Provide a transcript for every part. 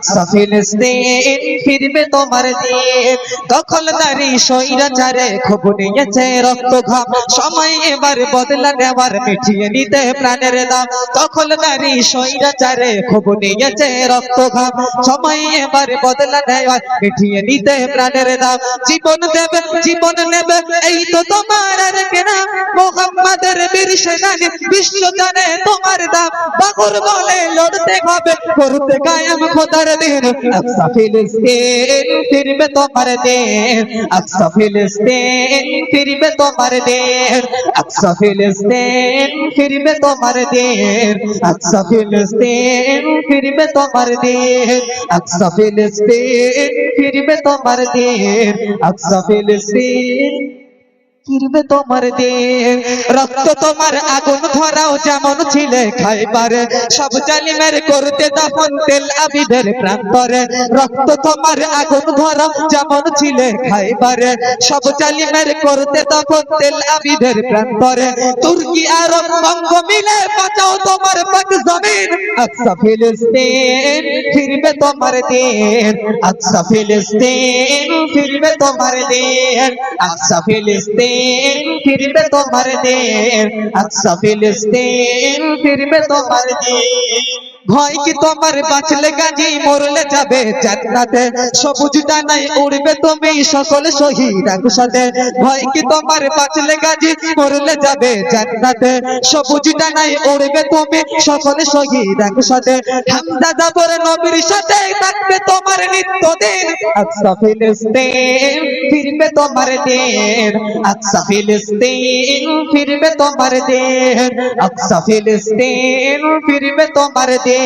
আকসা ফিলিস্তিন ফিরবে তোমার দিন। দখলদারি স্বৈরাচারে খুব নিয়েছে রক্ত ঘাম, সময় এবার বদলা নেওয়ার মিটিয়ে নিতে প্রাণের দাম। দখলদারি স্বৈরাচারে খুব নিয়েছে রক্ত ঘাম, সময় এবার বদলা নেওয়ার মিটিয়ে নিতে প্রাণের দাম। জীবন দেবে জীবন নেবে এই তো তোমার আর কেনা, মুহাম্মাদের বীর সেনানী বিশ্ব জানে তোমার দাম। বাকর বলে লড়তে হবে করতে কায়েম খোদার দিন। আকসা ফিলিস্তিন ফিরবে তোমার দিন, আকসা ফিলিস্তিন ফিরবে তোমার দিন, আকসা ফিলিস্তিন ফিরবে তোমার দিন, আকসা ফিলিস্তিন ফিরবে তোমার দিন, আকসা ফিলিস্তিন ফিরবে তোমার দিন, আকসা ফিলিস্তিন ফিরবে তোমার দিন। রক্ত তোমার আগুন ধরাও যেমন ছিলে খাইবারে, সব জালিমের করতে দাফন তেল আবিদের প্রান্তরে। রক্ত তোমার আগুন ধরাও যেমন ছিলে খাইবারে, সব জালিমের করতে দাফন তেল আবিদের প্রান্তরে। তুর্কি আরব বঙ্গ মিলে বাঁচাও তোমার পাক জমিন। আকসা ফিলিস্তিন ফিরবে তোমার দিন, আকসা ফিলিস্তিন ফিরবে তোমার দিন, আকসা ফিলিস্তিন ফিরবে তোমার দিন, আকসা ফিলিস্তিন ফিরবে তোমার দিন। ভয় কি তোমার বাঁচলে গাজী মরলে যাবে জান্নাতে, সবুজ ডানায় উড়বে তুমি সকল শহীদ একসাথে। ভয় কি তোমার বাঁচলে গাজী মরলে যাবে জান্নাতে, সবুজ ডানায় উড়বে তুমি সকল শহীদ একসাথে। হামজা জাবর নবীর সাথে থাকবে তোমার নিত্যদিন। আকসা ফিলিস্তিন ফিরবে তোমার দিন, আকসা ফিলিস্তিন ফিরবে তোমার দিন, আকসা ফিলিস্তিন ফিরবে তোমার দিন,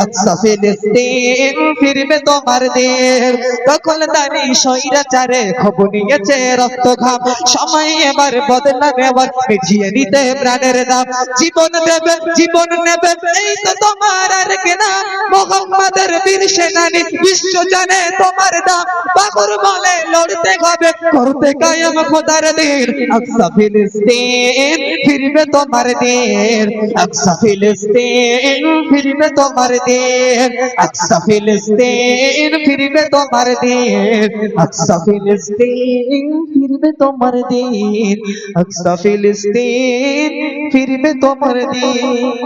আকসা ফিলিস্তিন ফিরবে তোমার দিন। দখলদারি স্বৈরাচারে খুব নিয়েছে রক্ত ঘাম, সময় এবার বদলা নেওয়ার মিটিয়ে নিতে প্রাণের দাম। জীবন দেবে জীবন নেবে এই তো তোমার আর কেনা, মুহাম্মাদের বীর সেনানী বিশ্ব জানে তোমার দাম। বাকর বলে লড়তে হবে করতে কায়েম খোদার দিন। আকসা ফিলিস্তিন ফিরবে তোমার দিন, আকসা ফিলিস্তিন ফিরবে তোমার দিন, আকসা ফিলিস্তিন ফিরবে তোমার দিন, আকসা ফিলিস্তিন ফিরবে তোমার দিন, আকসা ফিলিস্তিন ফিরবে তোমার দিন।